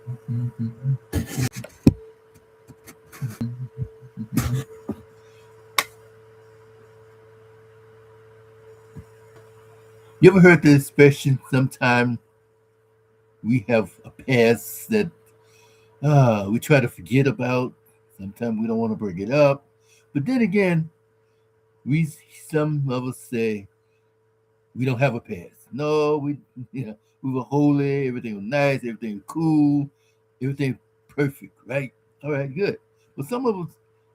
You ever heard the expression, sometime we have a past that we try to forget about. Sometimes we don't want to bring it up. But then again, we some of us say we don't have a past. No, we were holy, everything was nice, everything was cool, everything perfect, right? All right, good. But some of us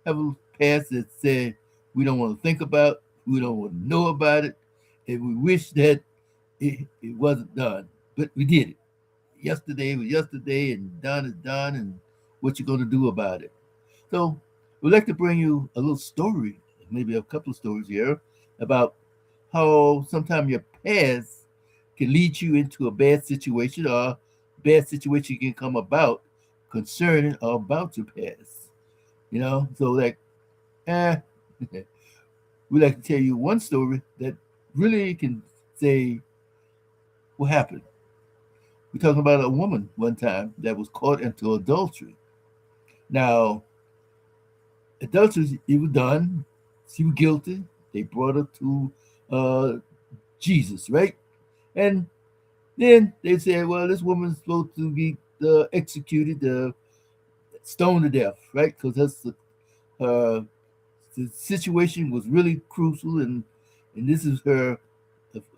have a past that say we don't want to think about, we don't want to know about it, and we wish that it wasn't done. But we did it. Yesterday was yesterday, and done is done, and what you gonna do about it? So we'd like to bring you a little story, maybe a couple of stories here, about how sometimes your past can lead you into a bad situation, or bad situation can come about concerning or about your past. So like, eh, we like to tell you one story that really can say what happened. We're talking about a woman one time that was caught into adultery. Now, adultery, it was done. She was guilty. They brought her to uh, Jesus, right? And then they said, well, this woman's supposed to be executed, stoned to death, right? Because uh, the situation was really crucial, and this is her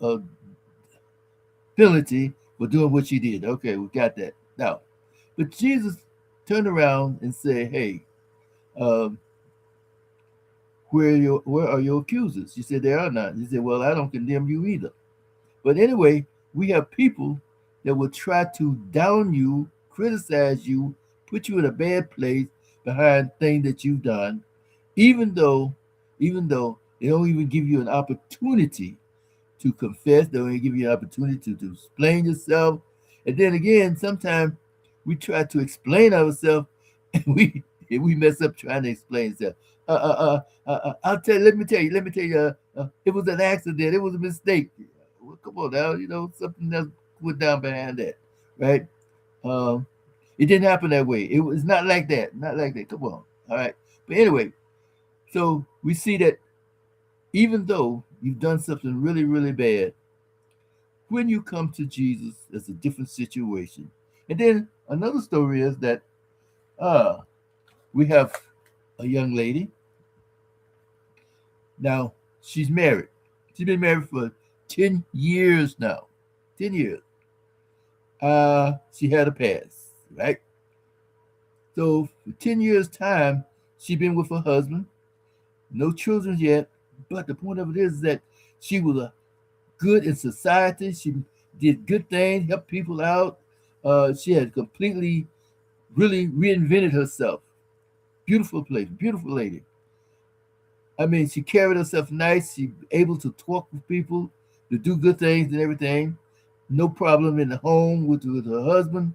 uh, penalty for doing what she did. Okay, we got that. Now, but Jesus turned around and said, hey, um, where are your accusers? She said, there are none. He said, well, I don't condemn you either. But anyway, we have people that will try to down you, criticize you, put you in a bad place behind things that you've done, even though, even though they don't even give you an opportunity to confess. They don't even give you an opportunity to explain yourself. And then again, sometimes we try to explain ourselves, and we mess up trying to explain ourselves. Let me tell you, it was an accident, it was a mistake. Well, come on now, something else went down behind that, right? Um, it didn't happen that way. It was not like that, not like that. Come on, all right. But anyway, so we see that even though you've done something really, really bad, when you come to Jesus, it's a different situation. And then another story is that uh, we have a young lady. Now, she's married. She's been married for 10 years now. 10 years. She had a past, right? So for 10 years' time, she been with her husband. No children yet. But the point of it is that she was good in society. She did good things, helped people out. She had completely, really reinvented herself. Beautiful place, beautiful lady. I mean, she carried herself nice. She able to talk with people, to do good things and everything. No problem in the home with her husband.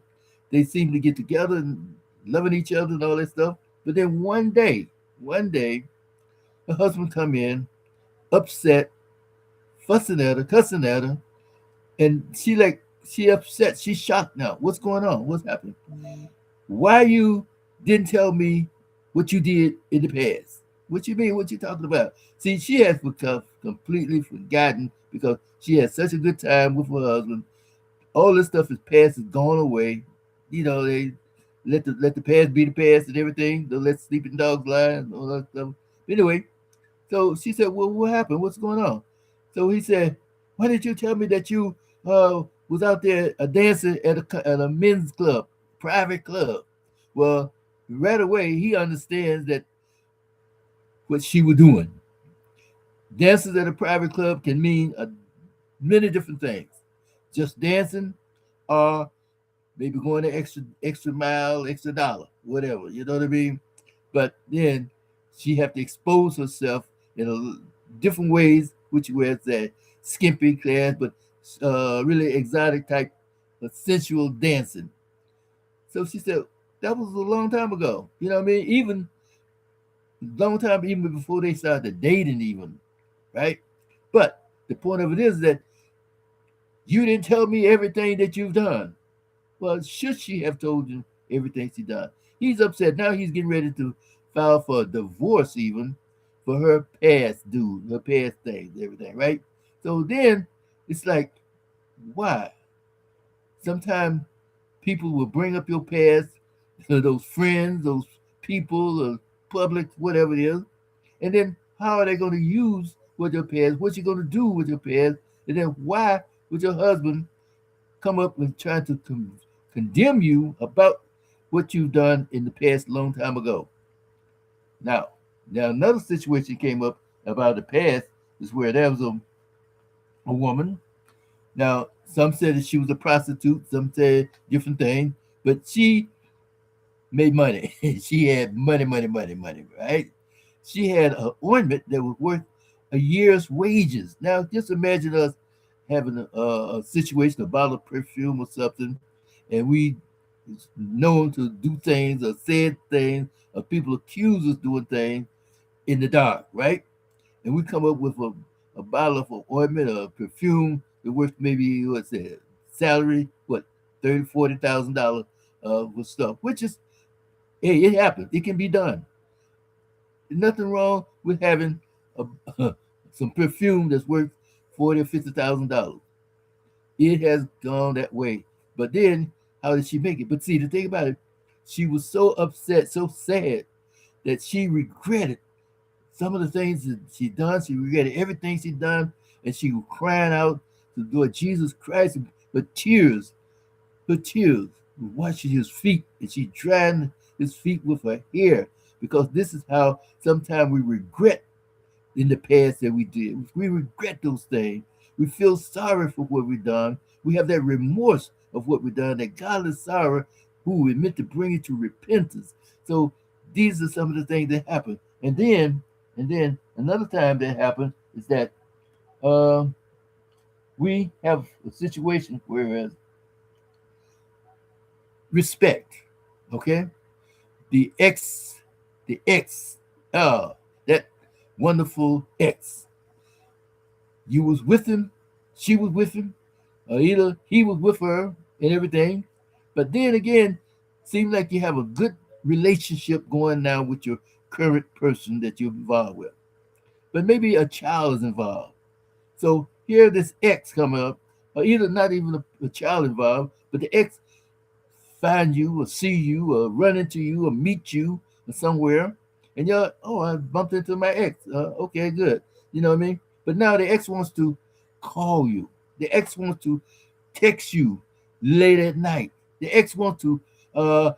They seem to get together and loving each other and all that stuff. But then one day, her husband come in, upset, fussing at her, cussing at her, and she upset. She's shocked now. What's going on? What's happening? Why you didn't tell me what you did in the past? What you mean? What you talking about? See, she has become completely forgotten because she had such a good time with her husband. All this stuff is past, is gone away. They let the past be the past and everything. They let sleeping dogs lie and all that stuff. Anyway, so she said, "Well, what happened? What's going on?" So he said, "Why did you tell me that you was out there dancing at a men's club, private club?" Well, right away he understands that what she was doing. Dances at a private club can mean many different things. Just dancing, or maybe going the extra mile, extra dollar, whatever. You know what I mean? But then she have to expose herself in different ways, which was that skimpy class, but really exotic type of sensual dancing. So she said that was a long time ago. You know what I mean? Even long time, even before they started dating, even, right? But the point of it is that you didn't tell me everything that you've done. Well, should she have told him everything she done? He's upset. Now he's getting ready to file for a divorce even for her past dude, her past things, everything, right? So then it's like, why? Sometimes people will bring up your past, those friends, those people, or public, whatever it is, and then how are they going to use with your past? What you going to do with your past? And then why would your husband come up and try to condemn you about what you've done in the past long time ago? Now, now another situation came up about the past is where there was a woman. Now, some said that she was a prostitute, some said different things, but she made money. She had money, right? She had an ointment that was worth a year's wages. Now, just imagine us having a situation, a bottle of perfume or something, and we known to do things or said things, or people accuse us doing things in the dark, right? And we come up with a bottle of ointment or perfume that worth maybe what's that salary, what, 30, $40,000 with stuff, which is, hey, it happens. It can be done. There's nothing wrong with having a, some perfume that's worth 40 or $50,000. It has gone that way. But then, how did she make it? But see, the thing about it, she was so upset, so sad that she regretted some of the things that she done. She regretted everything she done, and she was crying out to Lord Jesus Christ, but tears, her tears, washing his feet, and she drying his feet with her hair, because this is how sometimes we regret in the past that we did. We regret those things. We feel sorry for what we done. We have that remorse of what we done, that godly sorrow, who we meant to bring it to repentance. So these are some of the things that happen. And then another time that happened is that uh, we have a situation where respect, okay? The ex, the ex, that wonderful ex. You was with him, she was with him, or either he was with her and everything. But then again, seems like you have a good relationship going now with your current person that you're involved with. But maybe a child is involved. So here this ex come up, or either not even a child involved, but the ex find you or see you or run into you or meet you or somewhere, and you're like, oh, I bumped into my ex. Okay, good. You know what I mean? But now the ex wants to call you. The ex wants to text you late at night. The ex uh,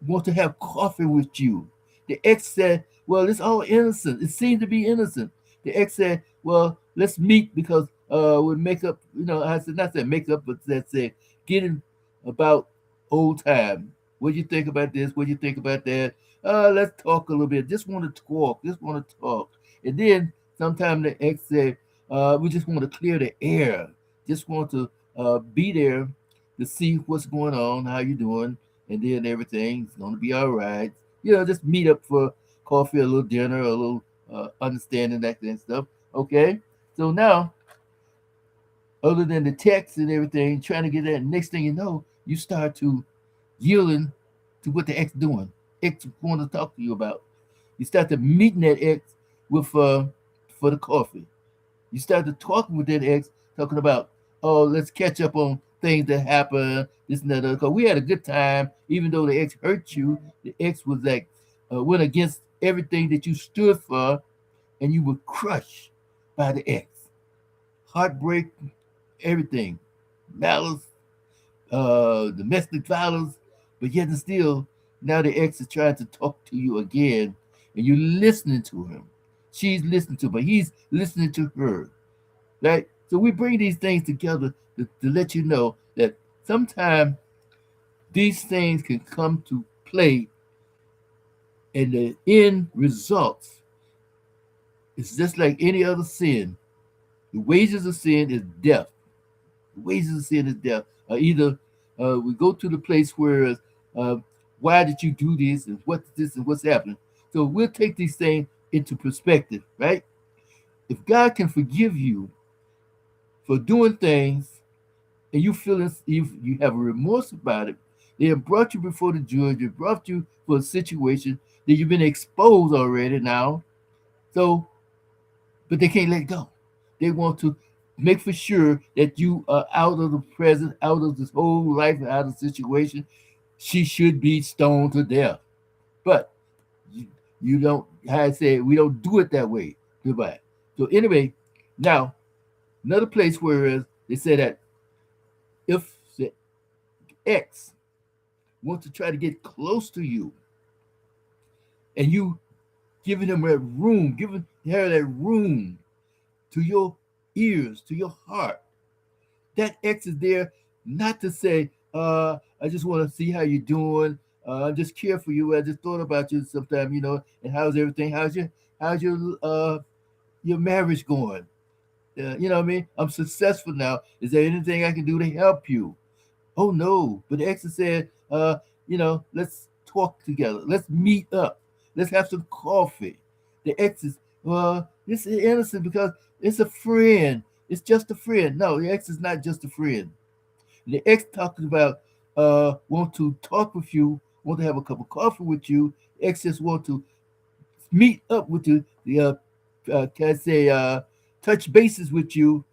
want to have coffee with you. The ex said, well, it's all innocent. It seemed to be innocent. The ex said, well, let's meet because we'll make up, I said, not say make up, but that said, getting about old time. What do you think about this? What do you think about that? Let's talk a little bit. Just want to talk. Just want to talk. And then sometime the ex said, we just want to clear the air. Just want to be there to see what's going on, how you doing, and then everything's gonna be all right. Just meet up for coffee, a little dinner, a little understanding that kind of stuff. Okay. So now, other than the text and everything, trying to get that, next thing you know, you start to yielding to what the ex doing. Ex want to talk to you about. You start to meeting that ex with for the coffee. You started talking with that ex, talking about, oh, let's catch up on things that happened, this and that. Because we had a good time, even though the ex hurt you. The ex was like, went against everything that you stood for, and you were crushed by the ex. Heartbreak, everything, malice, domestic violence, but yet and still, now the ex is trying to talk to you again, and you're listening to him. She's listening to him, but he's listening to her. Right? So we bring these things together to let you know that sometimes these things can come to play, and the end results is just like any other sin. The wages of sin is death. The wages of sin is death. Either we go to the place where, uh, why did you do this, and what's this, and what's happening. So we'll take these things into perspective, right? If God can forgive you for doing things and you feel you have a remorse about it. They have brought you before the judge, they brought you for a situation that you've been exposed already now. So, but they can't let go. They want to make for sure that you are out of the present, out of this whole life, out of the situation. She should be stoned to death. But you, you don't, how I say, we don't do it that way. Goodbye. So anyway, now another place where they say that if the ex wants to try to get close to you and you giving him that room, giving her that room to your ears, to your heart, that ex is there not to say, I just want to see how you're doing. I just care for you. I just thought about you sometime, and how's everything? How's your marriage going? You know what I mean? I'm successful now. Is there anything I can do to help you? Oh no. But the ex said, let's talk together. Let's meet up. Let's have some coffee. The ex is, well, this is innocent because it's a friend. It's just a friend. No, the ex is not just a friend. The ex talking about want to talk with you, want to have a cup of coffee with you. Ex just want to meet up with you. Can I say touch bases with you.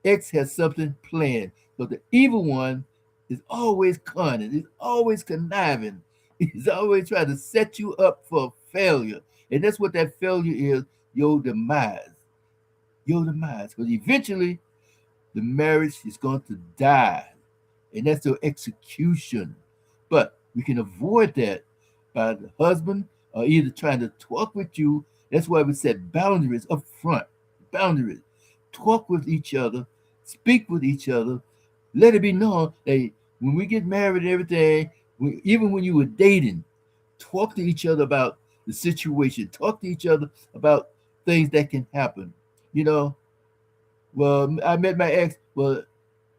X has something planned. So the evil one is always cunning. He's always conniving. He's always trying to set you up for failure. And that's what that failure is, your demise. Your demise. Because eventually the marriage is going to die. And that's your execution. But we can avoid that by the husband either trying to talk with you. That's why we set boundaries up front. Boundaries. Talk with each other, speak with each other. Let it be known that when we get married and everything, even when you were dating, talk to each other about the situation. Talk to each other about things that can happen. You know, well, I met my ex. Well,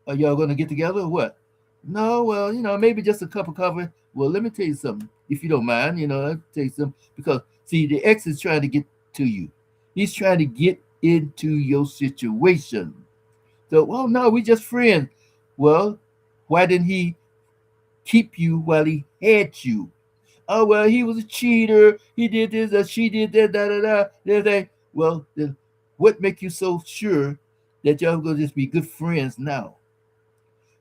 are y'all gonna get together or what? No, well, maybe just a cup of coffee. Well, let me tell you something, if you don't mind. I'll tell you something because see, the ex is trying to get to you. He's trying to get into your situation. So, well, no, we just friends. Well, why didn't he keep you while he had you? Oh, well, he was a cheater. He did this, or she did that, da da da, da da. Well, then what make you so sure that y'all gonna just be good friends now?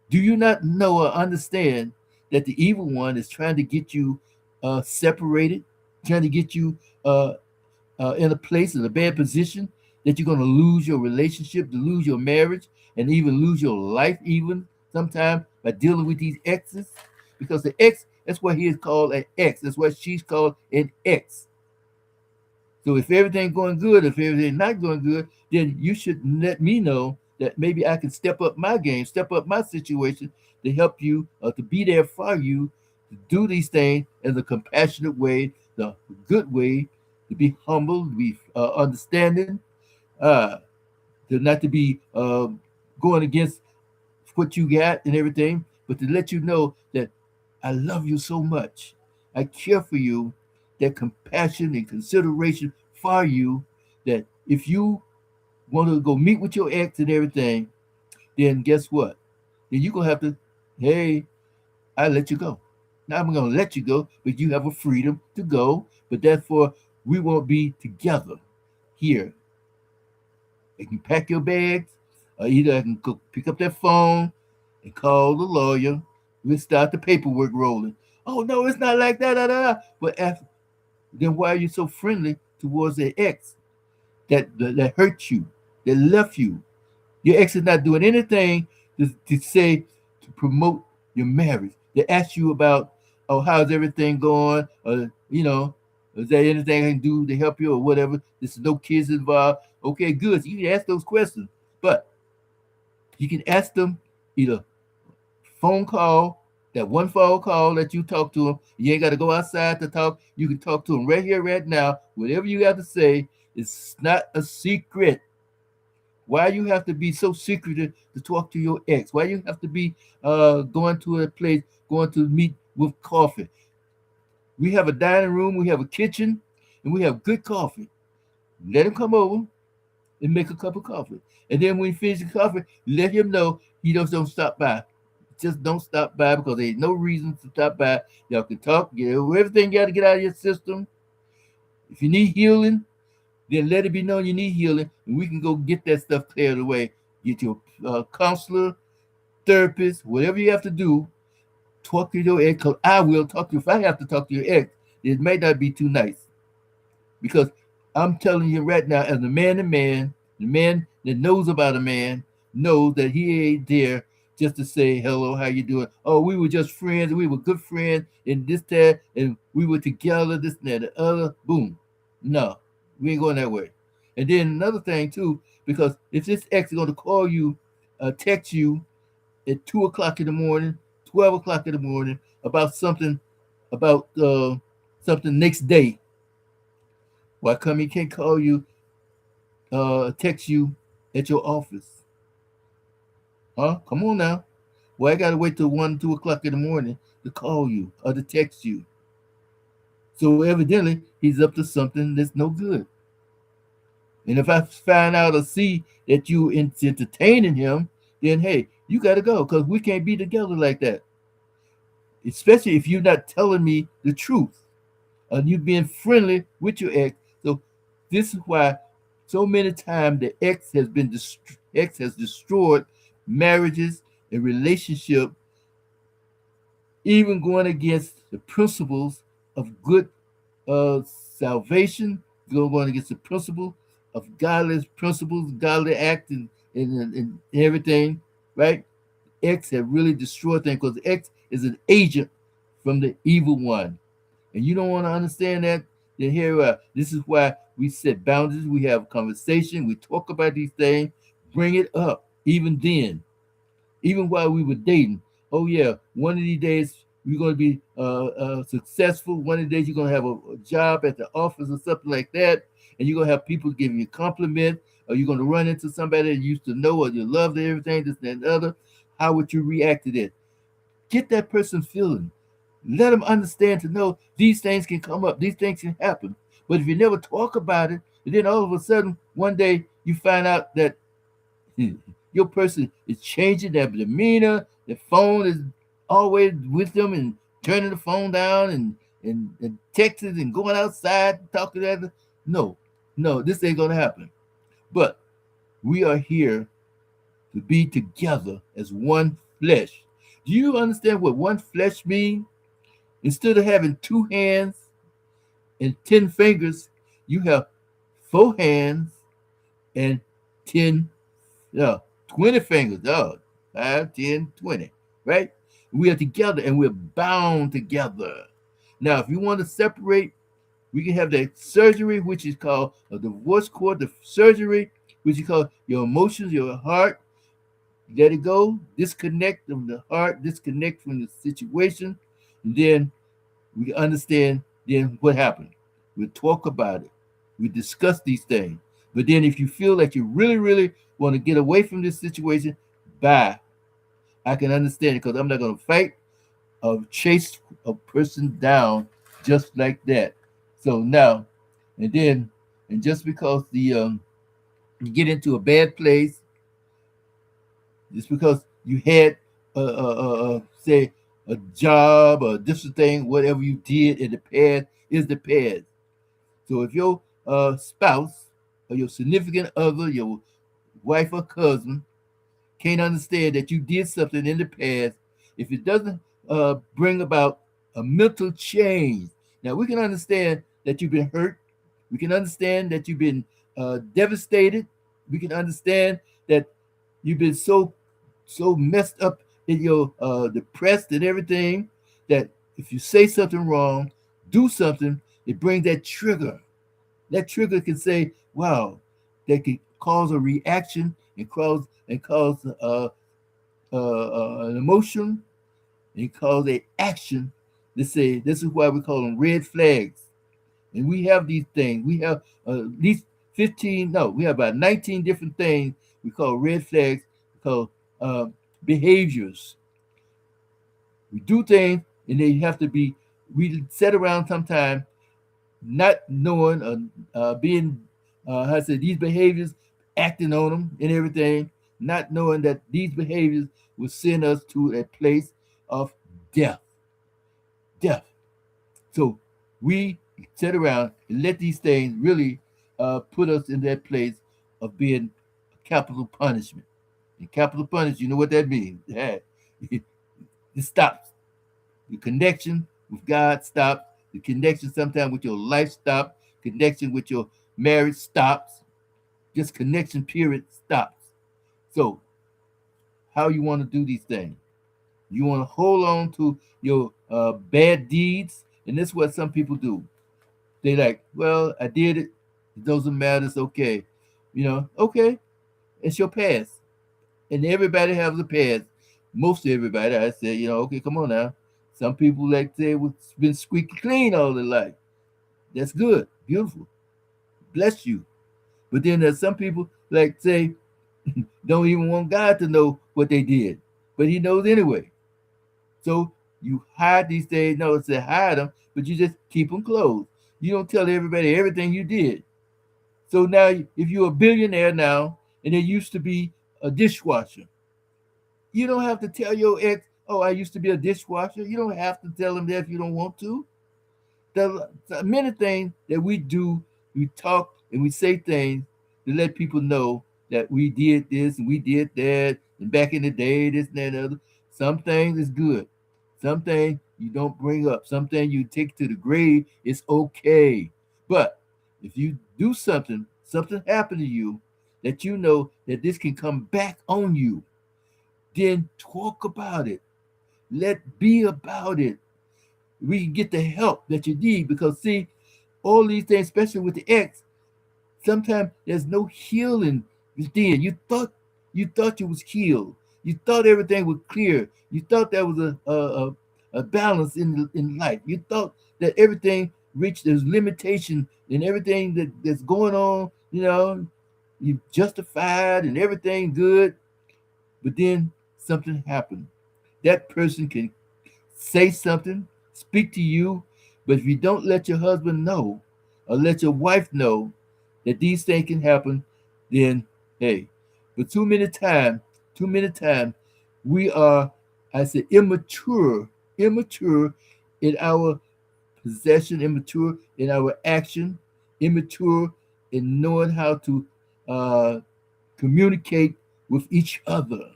Do you not know or understand that the evil one is trying to get you separated, trying to get you in a place in a bad position that you're going to lose your relationship, to lose your marriage, and even lose your life, even sometime by dealing with these exes? Because the ex, that's why he is called an ex. That's why she's called an ex. So if everything's going good, if everything's not going good, then you should let me know that maybe I can step up my game, step up my situation to help you, to be there for you, to do these things in the compassionate way, the good way, to be humble, to be understanding, uh, to not to be going against what you got and everything, but to let you know that I love you so much. I care for you, that compassion and consideration for you, that if you want to go meet with your ex and everything, then guess what? Then you're going to have to, hey, I let you go. Now I'm going to let you go, but you have a freedom to go. But therefore, we won't be together here. You can pack your bags, or either I can go pick up that phone and call the lawyer. We'll start the paperwork rolling. Oh no, it's not like that. Da, da, da. But after, then why are you so friendly towards the ex that hurt you, that left you? Your ex is not doing anything to say to promote your marriage. They ask you about, oh, how's everything going? Or, is there anything I can do to help you or whatever? There's no kids involved. Okay, good. So you can ask those questions. But you can ask them either phone call, that one phone call that you talk to them. You ain't got to go outside to talk. You can talk to them right here, right now. Whatever you have to say, it's not a secret. Why you have to be so secretive to talk to your ex? Why you have to be going to a place, going to meet with coffee? We have a dining room, we have a kitchen, and we have good coffee. Let him come over. and make a cup of coffee. And then when you finish the coffee, let him know he just don't stop by. Just don't stop by because there ain't no reason to stop by. Y'all can talk, get everything you got to get out of your system. If you need healing, then let it be known you need healing, and we can go get that stuff cleared away. Get your counselor, therapist, whatever you have to do. Talk to your ex, because I will talk to you. If I have to talk to your ex, it may not be too nice. Because I'm telling you right now, as a man to man, the man that knows about a man knows that he ain't there just to say hello, how you doing? Oh, we were just friends, we were good friends, and this, that, and we were together, this, and that, the other. Boom. No, we ain't going that way. And then another thing too, because if this ex is going to call you, text you at 2 o'clock in the morning, 12 o'clock in the morning about something next day, why come he can't call you, text you at your office? Huh? Come on now. Why I gotta wait till 1, 2 o'clock in the morning to call you or to text you? So evidently he's up to something that's no good. And if I find out or see that you entertaining him, then hey, you gotta go because we can't be together like that. Especially if you're not telling me the truth and you being friendly with your ex. So this is why so many times the ex has destroyed marriages and relationship, even going against the principles of good salvation, going against the principle of godly principles, godly acting, and everything, right? X have really destroyed things because X is an agent from the evil one. And you don't want to understand that, then here we are. This is why we set boundaries, we have conversation, we talk about these things, bring it up, even then, even while we were dating. Oh yeah, one of these days you're going to be successful. One of the days you're going to have a job at the office or something like that, and you're going to have people giving you compliments, or you're going to run into somebody that you used to know or you loved and everything, this and that and other. How would you react to that? Get that person feeling. Let them understand to know these things can come up, these things can happen. But if you never talk about it, and then all of a sudden one day you find out that your person is changing their demeanor, their phone is always with them and turning the phone down and texting and going outside and talking to others. No, no, this ain't gonna happen. But we are here to be together as one flesh. Do you understand what one flesh means? Instead of having 2 hands and 10 fingers, you have 4 hands and 10, no, 20 fingers. Oh, 5, 10, 20, right? We are together and we're bound together. Now, if you want to separate, we can have that surgery, which is called a divorce court, the surgery, which is called your emotions, your heart. Let it go, disconnect from the heart, disconnect from the situation, and then we understand then what happened. We talk about it. We discuss these things. But then if you feel like you really, really want to get away from this situation, bye. I can understand it because I'm not going to fight or chase a person down just like that. So now, and just because you get into a bad place, just because you had say a job or different thing, whatever you did in the past is the past. So if your spouse or your significant other, your wife or cousin, can't understand that you did something in the past, if it doesn't bring about a mental change, now we can understand that you've been hurt. We can understand that you've been devastated. We can understand that you've been so messed up in your depressed and everything that if you say something wrong, do something, it brings that trigger. That trigger can say, "Wow," that can cause a reaction and cause an emotion and cause a action. To say this is why we call them red flags. And we have these things. We have at least 15. No, we have about 19 different things we call red flags. We call uh, behaviors. We do things, and they have to be. We sit around sometime not knowing being how to say these behaviors acting on them and everything, not knowing that these behaviors will send us to a place of death. Death. So we sit around and let these things really put us in that place of being capital punishment. And capital punishment, you know what that means. Yeah. It stops. The connection with God stops. The connection sometimes with your life stops. Connection with your marriage stops. Just connection period stops. So how you want to do these things? You want to hold on to your bad deeds, and this is what some people do. They like, well, I did it. It doesn't matter. It's okay. Okay. It's your past, and everybody has a past. Most everybody, I say, okay, come on now. Some people like say it's been squeaky clean all their life. That's good, beautiful, bless you. But then there's some people like say don't even want God to know what they did, but He knows anyway. So you hide these things. No, it's to hide them, but you just keep them closed. You don't tell everybody everything you did. So now, if you're a billionaire now, and it used to be a dishwasher, you don't have to tell your ex, "Oh, I used to be a dishwasher." You don't have to tell them that if you don't want to. The many things that we do, we talk and we say things to let people know that we did this and we did that, and back in the day, this and that and other. Some things is good. Some things you don't bring up. Some things you take to the grave. It's okay. But if you do something happened to you that you know that this can come back on you, then talk about it. Let be about it. We can get the help that you need because see, all these things, especially with the ex, sometimes there's no healing within. You thought you was healed. You thought everything was clear. You thought there was a balance in life. You thought that everything reached its limitation and everything that's going on, you justified and everything good. But then something happened. That person can say something, speak to you, but if you don't let your husband know or let your wife know that these things can happen, then hey, but too many times, we are, I say, immature in our possession, immature in our action, immature in knowing how to uh, communicate with each other.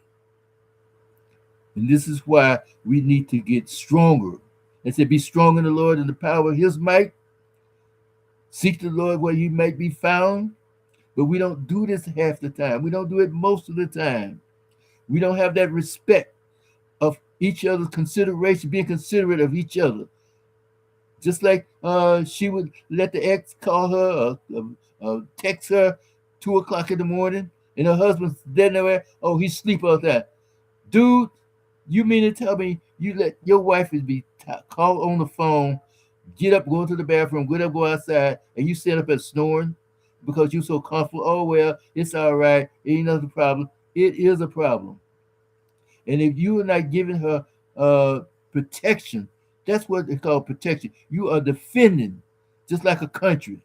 And this is why we need to get stronger. And say, be strong in the Lord and the power of his might. Seek the Lord where you might be found. But we don't do this half the time. We don't do it most of the time. We don't have that respect of each other's consideration, being considerate of each other. Just like she would let the ex call her or text her 2 o'clock in the morning, and her husband's dead nowhere. Oh, he's asleep all that. Dude, you mean to tell me you let your wife be called on the phone, get up, go to the bathroom, get up, go outside, and you sit up and snoring because you're so comfortable? Oh well, it's all right. Ain't nothing problem. It is a problem. And if you are not giving her protection, that's what they call protection. You are defending, just like a country,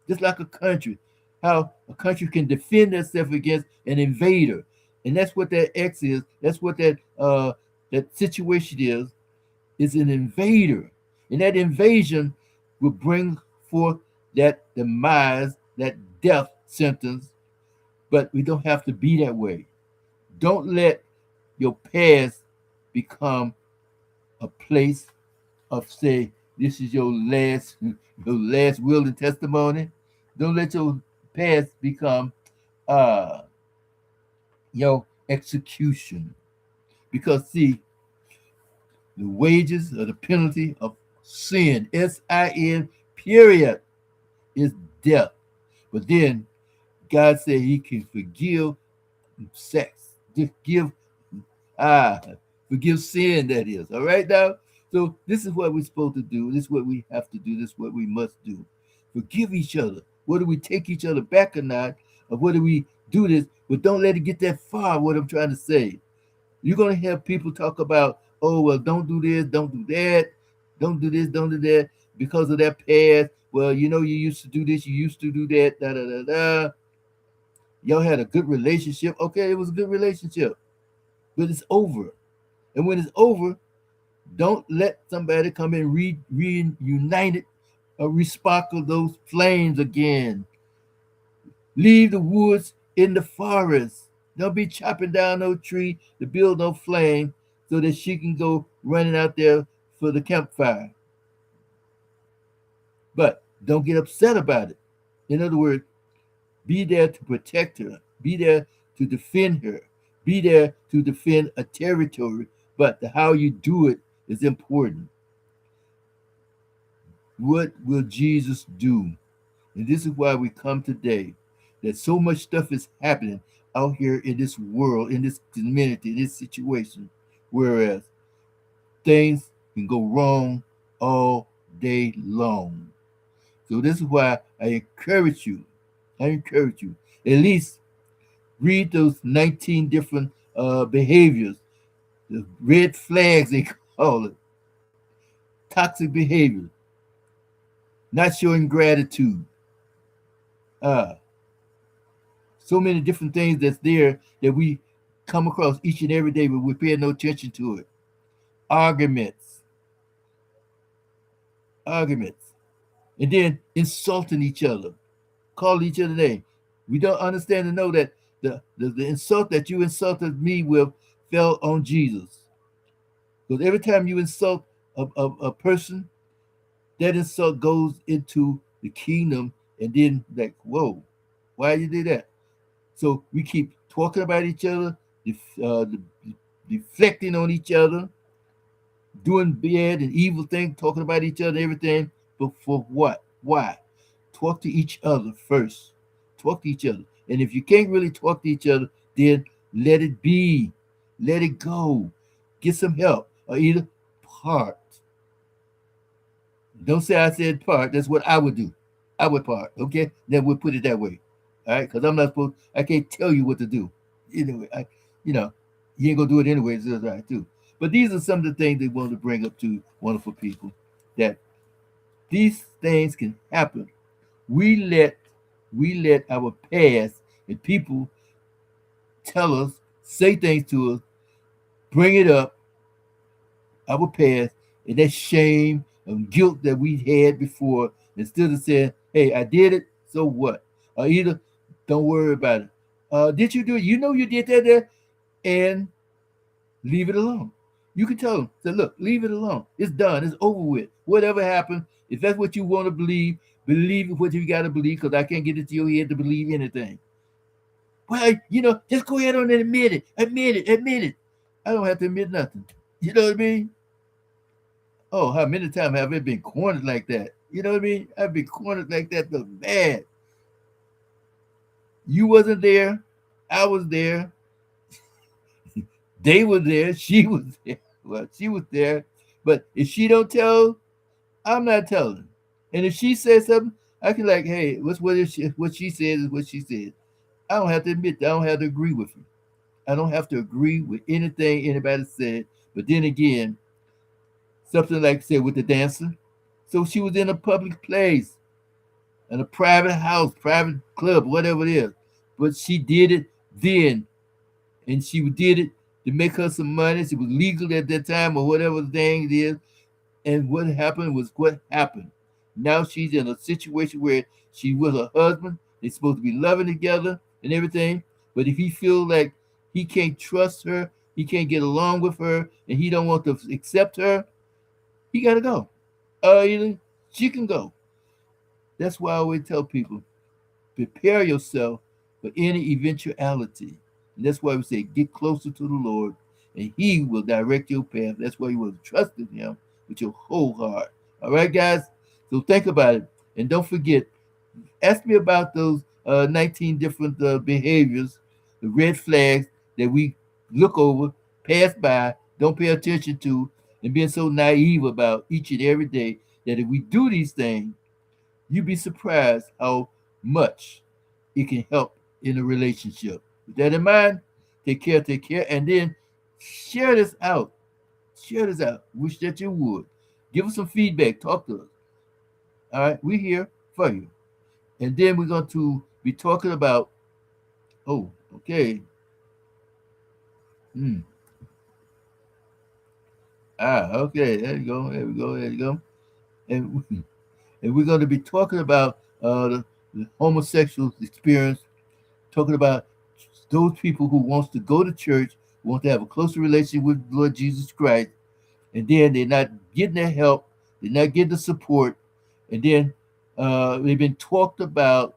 just like a country. How a country can defend itself against an invader, and that's what that X is. That's what that situation is an invader, and that invasion will bring forth that demise, that death sentence. But we don't have to be that way. Don't let your past become a place of say this is your last will and testimony. Don't let your past become uh your execution. Because see, the wages or the penalty of sin, sin, period, is death. But then God said he can forgive sex. Just ah forgive sin, that is. All right now? So this is what we're supposed to do. This is what we have to do. This is what we must do. Forgive each other. Whether we take each other back or not, or whether we do this, but don't let it get that far, what I'm trying to say. You're gonna have people talk about, oh well, don't do this, don't do that, don't do this, don't do that, because of that past. Well, you used to do this, you used to do that, da da da da. Y'all had a good relationship. Okay, it was a good relationship, but it's over. And when it's over, don't let somebody come and reunite it or resparkle those flames again. Leave the woods in the forest. Don't be chopping down no tree to build no flame so that she can go running out there for the campfire. But don't get upset about it. In other words, be there to protect her. Be there to defend her. Be there to defend a territory. But how you do it is important. What will Jesus do? And this is why we come today. That so much stuff is happening out here in this world, in this community, in this situation. Whereas things can go wrong all day long. So this is why I encourage you. At least read those 19 different behaviors, the red flags they call it, toxic behavior, not showing gratitude, uh, so many different things that's there that we come across each and every day, but we pay no attention to it. Arguments, arguments, and then insulting each other, calling each other names. We don't understand and know that the insult that you insulted me with fell on Jesus. Because every time you insult a person, that insult goes into the kingdom, and then like, whoa, why you do that? So we keep talking about each other, deflecting on each other, doing bad and evil things, talking about each other, everything. But for what? Why? Talk to each other first. Talk to each other. And if you can't really talk to each other, then let it be. Let it go. Get some help. Or either part. Don't say I said part. That's what I would do. I would part. Okay? Then we'll put it that way. All right? Because I'm not supposed, I can't tell you what to do. Anyway, you know, you ain't going to do it anyway. So that's right, too. But these are some of the things they want to bring up to wonderful people, that these things can happen. We let our past and people tell us, say things to us, bring it up, our past, and that shame and guilt that we had before, instead of saying, hey, I did it, so what? Or either, don't worry about it. Did you do it? You know you did that there, and leave it alone. You can tell them, say, look, leave it alone. It's done. It's over with. Whatever happened, if that's what you want to believe what you got to believe, because I can't get it to your head to believe anything. Well, just go ahead on and admit it. Admit it. I don't have to admit nothing. You know what I mean? Oh, how many times have I been cornered like that? You know what I mean? I've been cornered like that so bad. You wasn't there. I was there. They were there. She was there. Well, she was there. But if she don't tell, I'm not telling. And if she says something, I can like, hey, what she says is what she says. I don't have to admit that. I don't have to agree with you. I don't have to agree with anything anybody said. But then again, something like say with the dancer. So she was in a public place, in a private house, private club, whatever it is. But she did it then, and she did it to make her some money. She was legal at that time, or whatever the thing it is. And what happened was what happened. Now she's in a situation where she with her husband. They're supposed to be loving together and everything. But if he feel like he can't trust her, he can't get along with her, and he don't want to accept her, he got to go. Either she can go. That's why I always tell people, prepare yourself for any eventuality. And that's why we say, get closer to the Lord, and He will direct your path. That's why you will trust in Him with your whole heart. All right, guys? So think about it. And don't forget, ask me about those 19 different behaviors, the red flags that we look over, pass by, don't pay attention to, and being so naive about each and every day, that if we do these things, you'd be surprised how much it can help in a relationship. With that in mind, take care, and then share this out. Share this out. Wish that you would. Give us some feedback. Talk to us. All right, we're here for you. And then we're going to be talking about Oh, okay. Hmm. Okay. There you go. There we go. There you go. And and we're going to be talking about the homosexual experience, talking about those people who wants to go to church, want to have a closer relationship with Lord Jesus Christ, and then they're not getting the help, they're not getting the support, and then they've been talked about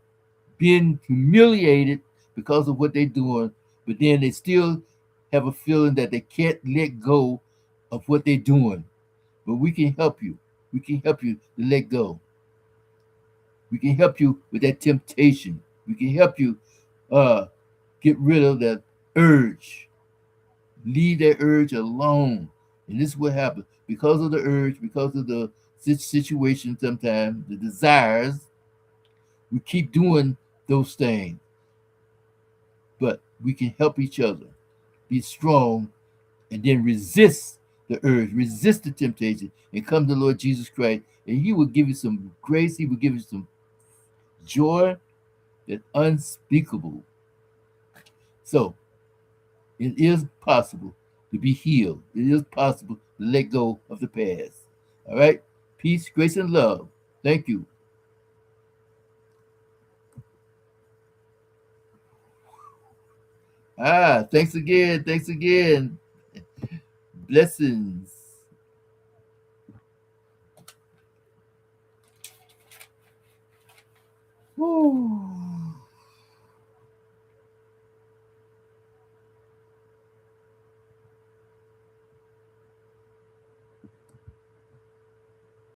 being humiliated because of what they're doing, but then they still have a feeling that they can't let go of what they're doing. But we can help you. We can help you to let go. We can help you with that temptation. We can help you uh, get rid of that urge. Leave that urge alone. And this is what happens. Because of the urge, because of the situation, sometimes, the desires, we keep doing those things. But we can help each other be strong and then resist the urge, resist the temptation, and come to the Lord Jesus Christ. And He will give you some grace, He will give you some joy that's unspeakable. So it is possible to be healed. It is possible to let go of the past. All right? Peace, grace, and love. Thank you. Thanks again. Thanks again. Blessings. Woo.